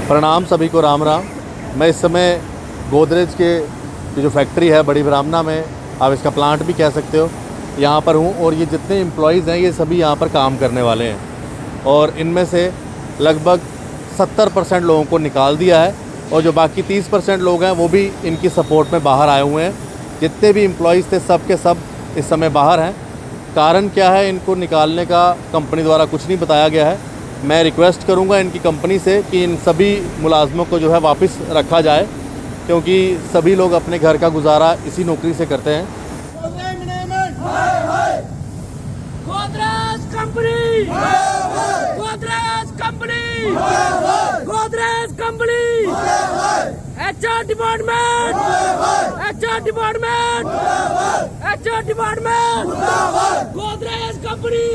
प्रणाम सभी को, राम राम। मैं इस समय गोदरेज के जो फैक्ट्री है बड़ी ब्राह्मणा में, आप इसका प्लांट भी कह सकते हो, यहाँ पर हूँ। और ये जितने एम्प्लॉयज़ हैं ये सभी यहाँ पर काम करने वाले हैं और इनमें से लगभग 70% लोगों को निकाल दिया है और जो बाकी 30% लोग हैं वो भी इनकी सपोर्ट में बाहर आए हुए हैं। जितने भी एम्प्लॉयज़ थे सब के सब इस समय बाहर हैं। कारण क्या है इनको निकालने का, कंपनी द्वारा कुछ नहीं बताया गया है। मैं रिक्वेस्ट करूंगा इनकी कंपनी से कि इन सभी मुलाजमों को जो है वापस रखा जाए, क्योंकि सभी लोग अपने घर का गुजारा इसी नौकरी से करते हैं। Godrej company, Godrej company, Godrej company, HR department, HR department, HR department, Godrej company,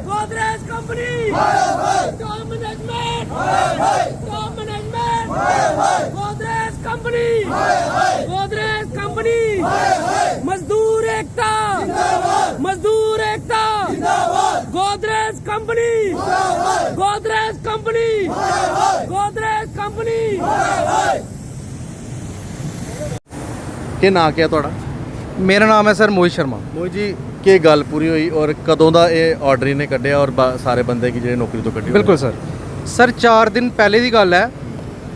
Godrej company, top management, top management, Godrej company, Godrej company, मजदूर एकता, मजदूर एकता, Godrej company, Godrej company, Godrej company. कि ना क्या थोड़ा? मेरा नाम है सर मोहित शर्मा। मोहित जी, की गल पूरी हुई और कदों दा ये ऑर्डर इन्हें कढ़िया और सारे बंदे की जेह्ड़ी नौकरी तो कड्ढी? बिल्कुल सर 4 दिन पहले की गल है।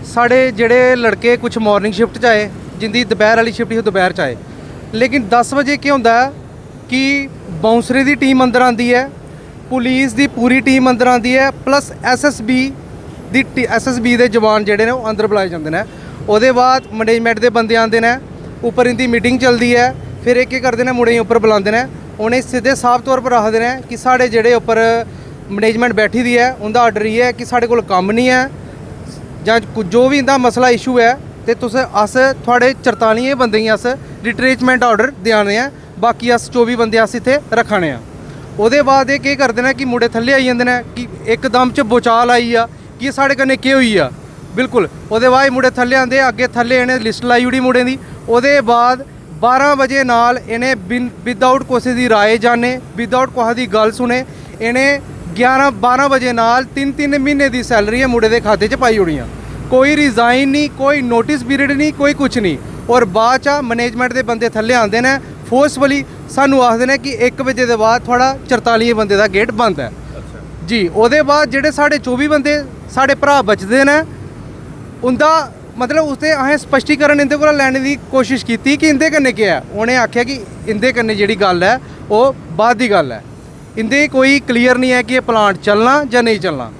साढ़े जेड़े लड़के कुछ मॉर्निंग शिफ्ट च आए, जिंदी दोपहर वाली शिफ्ट ही दोपहर च आए, लेकिन 10 बजे क्या होंदा है कि बाउंसरे की टीम अंदर आती है, पुलिस की पूरी टीम अंदर आती है, प्लस SSB के जवान जेडे ने अंदर बुलाए जाते हैं। उसदे बाद मैनेजमेंट के बंदे आते हैं, उपर इनकी मीटिंग चलती है, फिर एक करते हैं मुड़े उपर बुलाते हैं, उन्हें सीधे साफ तौर पर आखते हैं कि साढ़े जेडे उपर मैनेजमेंट बैठी दी है उनका आर्डर ये है कि साढ़े कोल कम्म नहीं है जां जो भी इनका मसला इशू है तो तुस अस थोड़े 44 बंदे गी अस रिट्रेचमेंट आर्डर देने हैं, बाकी अस 24 बंदे अस इत्थे रखने हैं। उसदे बाद ये केह् करदे ने कि मुड़े थल्ले आई जांदे ने कि एकदम च बोचाल आई आ कि साढ़े कन्नै केह् होई आ। बिल्कुल उसदे बाद मुड़े थल्ले आंदे, अग्गे थल्ले इन्हें लिस्ट लाई उड़ी मुड़े दी। उसदे बाद 12 बजे नाल इन्हें विदाउट कुसै दी राय जाने, विदाउट कुसै दी गल सुने, इन्हें 11-12 बजे नाल 3-3 महीने की सैलरी मुड़े के खाते च पाई उड़ियां। कोई रिजाइन नहीं, कोई नोटिस पीरियड नहीं, कोई कुछ नहीं। और बाद च मैनेजमेंट के बंदे थल्ले आते हैं, फोर्सफुली सानू आखते हैं कि 1 बजे के बाद थोड़ा 44 बंदे का गेट बंद है जी। उसदे बाद जेडे साढ़े 24 बंदे साढ़े भरा बचते हैं उनका मतलब उसते असें स्पष्टीकरण इंदे कोला लैने की कोशिश की कि इंदे कन्नै केह् है। उन्हें आख्या कि इंदे कन्नै जेह्ड़ी गल है वो बाद दी गल है, इंदे कोई क्लीयर नहीं है कि ये प्लांट चलना या नहीं चलना।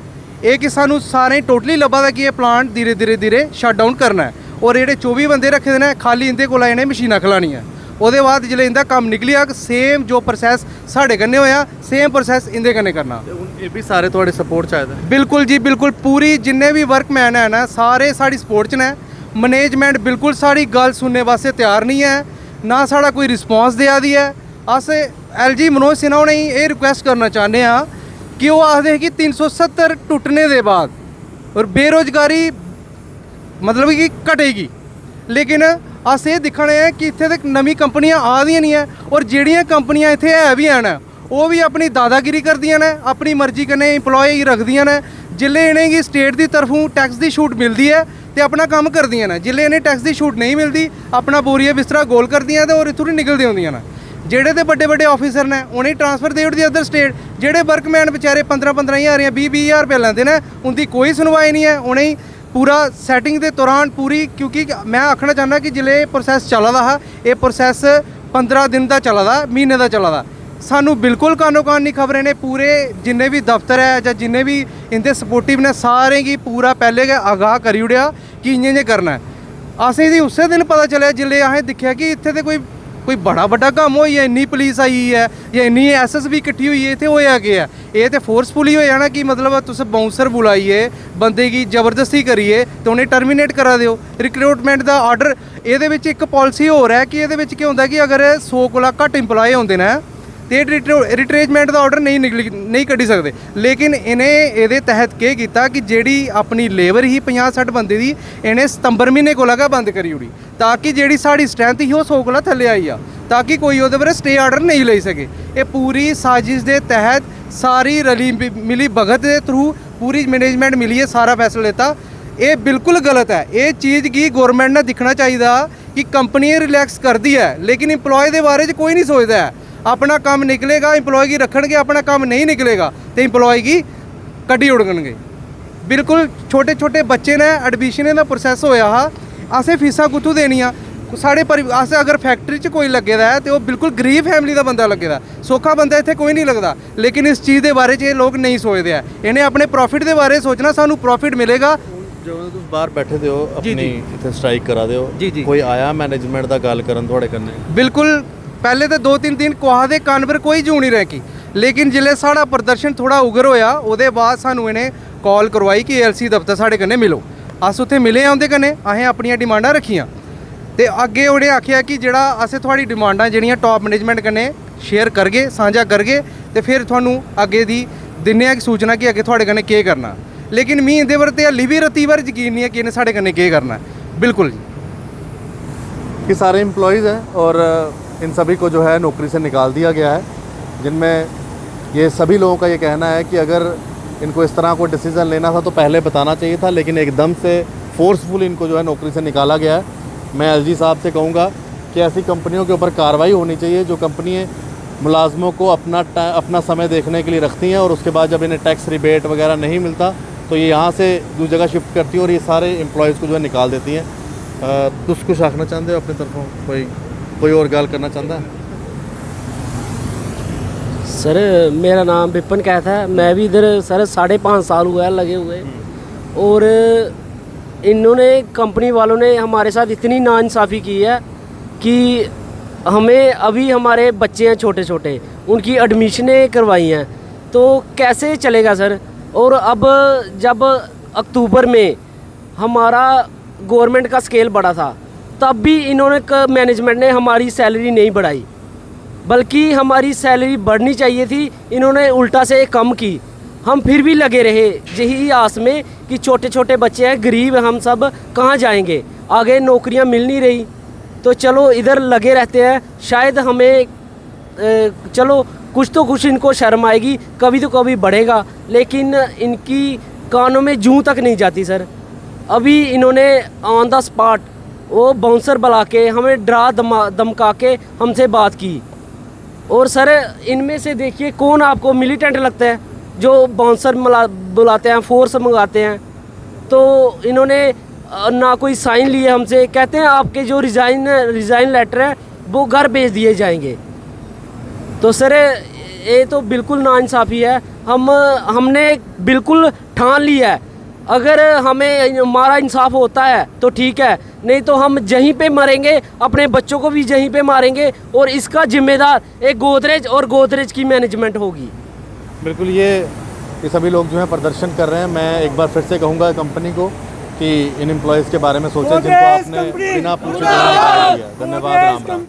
ये कि सानू सारें टोटली लब्भा दा कि ये प्लांट धीरे शट डाउन करना है। और जेह्ड़े 24 बंदे रखे दे खाली इंदे कोला इन्हें मशीनां खलानी है। उसदे बाद जिसले इंदा कम्म निकली जाग, सेम जो प्रोसैस साढ़े कन्नै होया सेम प्रोसैस इंदे कन्नै करना। ये भी सारे थोड़े सपोर्ट चाहिए? बिल्कुल जी बिल्कुल, पूरी जिन्ने भी वर्कमैन है ना सारे साड़ी सपोर्ट च ने। मैनेजमेंट बिल्कुल साड़ी गल सुनने वास्ते तैयार नहीं है, ना साड़ा कोई रिस्पॉन्स देआ दी है। अस LG मनोज सिन्हा उनें ये रिक्वेस्ट करना चाहते हैं कि वो आखते हैं कि 370 टुटने के बाद और बेरोजगारी मतलब कि घटेगी, लेकिन अस ये दिक्खने हैं कि इत्थे तक नवी कंपनियां आ दियां नहीं है। और जेड़ियां कंपनियां इत्थे है भी हैं वो भी अपनी दादागिरी करदियां ने, अपनी मर्जी कन्नै इंप्लॉय रखदियां ने। जिल्ले इन्हेंगी स्टेट की तरफों टैक्स की छूट मिलती है तो अपना कम्म करदियां ने, जिल्ले इन्हें टैक्स की छूट नहीं मिलती अपना बोरिया बिस्तरा गोल करदियां ते और इत्थों निकलदी होंदियां ने। जेड़े ते बड़े ऑफिसर ने उन्हें ट्रांसफर दे उड़दी अदर स्टेट। जेड़े वर्कमैन बेचारे 15-15 हज़ार या 20-20 हज़ार रुपया लैंदे ने उनकी कोई सुनवाई नहीं है। उन्हें पूरा सैटिंग के दौरान पूरी, क्योंकि मैं आखना चाहना कि जिले प्रोसैस चला दा हा, ये प्रोसैस 15 दिन का चला दा, महीने का चला दा। सानू बिल्कुल कानो कान नहीं खबर ने। पूरे जिन्ने भी दफ्तर है या जिन्ने भी इंदे सपोर्टिव ने सारें की पूरा पहले गै आगाह करी उड़ेआ कि इ'यां करना है। असें उस दिन पता चलेआ जिल्ले असें दिक्खेआ कि इत्थे ते कोई बड़ा बड्डा कम्म होई है, इन्नी पुलिस आई है या इन्नी SSB किट्ठी हुई है, इत्थे होया केह् है। ये तो फोर्सफुली होया ना कि मतलब तुस बाउंसर बुलाइए बंदे की जबरदस्ती करिए तो उन्हें टर्मीनेट करा दिओ। रिक्रूटमेंट का आर्डर ये एक पॉलिसी होर है कि ये केह् होंदा कि अगर 100 कोला घट्ट इंप्लॉय होंदे ने तो रिट्रेचमेंट का आर्डर नहीं कड्ढी सकते। लेकिन इन्हें ये तहत केह् कीता कि जेड़ी अपनी लेबर ही 50-60 बंदे दी इन्हें सितंबर महीने कोला गै बंद करी उड़ी, ताकि जेड़ी साड़ी स्ट्रैंथ ही वो 100 कोला थल्ले आई आ, ताकि कोई उहदे पर स्टे आर्डर नहीं लेई सके। ये पूरी साजिश के तहत सारी रली मिली भगत के थ्रू पूरी मैनेजमेंट मिलिए सारा फैसला लेता। ਇਹ ਬਿਲਕੁਲ ਗਲਤ ਹੈ। ਇਹ ਚੀਜ਼ ਕੀ ਗਵਰਨਮੈਂਟ ਨੇ ਦਿਖਣਾ ਚਾਹੀਦਾ ਕਿ ਕੰਪਨੀ ਰਿਲੈਕਸ ਕਰਦੀ ਹੈ, ਲੇਕਿਨ EMPLOYE ਦੇ ਬਾਰੇ 'ਚ ਕੋਈ ਨਹੀਂ ਸੋਚਦਾ ਹੈ। ਆਪਣਾ ਕੰਮ ਨਿਕਲੇਗਾ EMPLOYE ਕੀ ਰੱਖਣਗੇ, ਆਪਣਾ ਕੰਮ ਨਹੀਂ ਨਿਕਲੇਗਾ ਤੇ EMPLOYE ਕੀ ਕੱਢੀ ਉਡਣਗੇ। ਬਿਲਕੁਲ ਛੋਟੇ ਛੋਟੇ ਬੱਚੇ ਨੇ ਐਡਮਿਸ਼ਨ ਦਾ ਪ੍ਰੋਸੈਸ ਹੋਇਆ ਹਾ, ਅਸੀਂ ਫੀਸਾਂ ਕਿੱਥੋਂ ਦੇਣੀਆਂ? ਸਾਡੇ ਅਸੀਂ ਅਗਰ ਫੈਕਟਰੀ 'ਚ ਕੋਈ ਲੱਗੇ ਦਾ ਹੈ ਤੇ ਉਹ ਬਿਲਕੁਲ ਗਰੀਬ ਫੈਮਿਲੀ ਦਾ ਬੰਦਾ ਲੱਗੇ ਦਾ, ਸੌਖਾ ਬੰਦਾ ਇੱਥੇ ਕੋਈ ਨਹੀਂ ਲੱਗਦਾ। ਲੇਕਿਨ ਇਸ ਚੀਜ਼ ਦੇ ਬਾਰੇ 'ਚ ਇਹ ਲੋਕ ਨਹੀਂ ਸੋਚਦੇ ਆ। ਇਹਨੇ ਆਪਣੇ ਪ੍ਰੋਫਿਟ ਦੇ ਬਾਰੇ ਸੋਚਣਾ, ਸਾਨੂੰ ਪ੍ਰੋਫਿਟ ਮਿਲੇਗਾ। ਜਦੋਂ ਤੁਸੀਂ ਬਾਹਰ ਬੈਠੇ ਦੇ ਹੋ ਆਪਣੀ ਇੱਥੇ ਸਟ੍ਰਾਈਕ ਕਰਾ ਦਿਓ, ਜੀ, ਜੀ। ਕੋਈ ਆਇਆ ਮੈਨੇਜਮੈਂਟ ਦਾ ਗੱਲ ਕਰਨ ਤੁਹਾਡੇ ਕੰਨੇ? बिल्कुल पहले तो 2-3 दिन कुहा दे कान पर कोई जू नहीं रखी, लेकिन जिले साड़ा प्रदर्शन थोड़ा उग्र होया ਉਹਦੇ बाद सानू इन्हें कॉल करवाई कि LC दफ्तर साढ़े कन्ने मिलो। अस उत्थे मिले उहदे कन्ने, असें अपनियां डिमांडां रखियां ते अगे उन्हें आखिया कि जेड़ा असें थोड़ी डिमांडां जेहड़ियां टॉप मैनेजमेंट कन्ने शेयर करगे, सांझा करगे ते फिर तुहानू अगे दी दिन्ने आ कि सूचना कि अगे थोड़े कन्ने केह् करना। लेकिन मी इंदे पर ते हल्ली भी रत्ती बार यकीन नहीं है कि इन्हें साढ़े कन्ने केह् करना। बिल्कुल ये सारे एम्प्लॉयज़ हैं और इन सभी को जो है नौकरी से निकाल दिया गया है, जिनमें ये सभी लोगों का ये कहना है कि अगर इनको इस तरह कोई डिसीज़न लेना था तो पहले बताना चाहिए था, लेकिन एकदम से फोर्सफुल इनको जो है नौकरी से निकाला गया है। मैं LG साहब से कहूँगा कि ऐसी कंपनियों के ऊपर कार्रवाई होनी चाहिए जो कंपनियाँ मुलाजमों को अपना समय देखने के लिए रखती हैं और उसके बाद जब इन्हें टैक्स रिबेट वगैरह नहीं मिलता तो ये यहाँ से दूसरी जगह शिफ्ट करती हैं और ये सारे एम्प्लॉयज़ को जो है निकाल देती हैं। तुस कुछ आखना चाहते हो अपनी तरफों? कोई और गल करना चाहता है? सर मेरा नाम विपिन कैथ है, मैं भी इधर सर 5.5 साल हुआ है लगे हुए, और इन्होंने कंपनी वालों ने हमारे साथ इतनी नाइंसाफ़ी की है कि हमें अभी हमारे बच्चे हैं छोटे छोटे, उनकी एडमिशनें करवाई हैं तो कैसे चलेगा सर। और अब जब अक्टूबर में हमारा गवर्नमेंट का स्केल बढ़ा था तब भी इन्होंने मैनेजमेंट ने हमारी सैलरी नहीं बढ़ाई, बल्कि हमारी सैलरी बढ़नी चाहिए थी, इन्होंने उल्टा से कम की। हम फिर भी लगे रहे यही आस में कि छोटे छोटे बच्चे हैं, गरीब हम सब कहाँ जाएंगे, आगे नौकरियां मिल नहीं रही तो चलो इधर लगे रहते हैं, शायद हमें चलो कुछ तो कुछ इनको शर्म आएगी, कभी तो कभी बढ़ेगा। लेकिन इनकी कानों में जूं तक नहीं जाती सर। अभी इन्होंने ऑन द स्पॉट वो बाउंसर बुला के हमें डरा धमका के हमसे बात की। और सर इनमें से देखिए कौन आपको मिलिटेंट लगता है जो बाउंसर बुलाते हैं, फोर्स मंगाते हैं। तो इन्होंने ना कोई साइन लिए हमसे, कहते हैं आपके जो रिज़ाइन लेटर है वो घर भेज दिए जाएंगे। तो सर ये तो बिल्कुल नाइंसाफ़ी है। हमने बिल्कुल ठान लिया है, अगर हमें हमारा इंसाफ होता है तो ठीक है, नहीं तो हम यहीं पे मरेंगे, अपने बच्चों को भी यहीं पे मारेंगे और इसका जिम्मेदार एक गोदरेज और गोदरेज की मैनेजमेंट होगी। बिल्कुल ये सभी लोग जो हैं प्रदर्शन कर रहे हैं। मैं एक बार फिर से कहूँगा कंपनी को कि इन एम्प्लॉयज़ के बारे में सोचें जिनको आपने बिना पूछे। धन्यवाद, राम राम।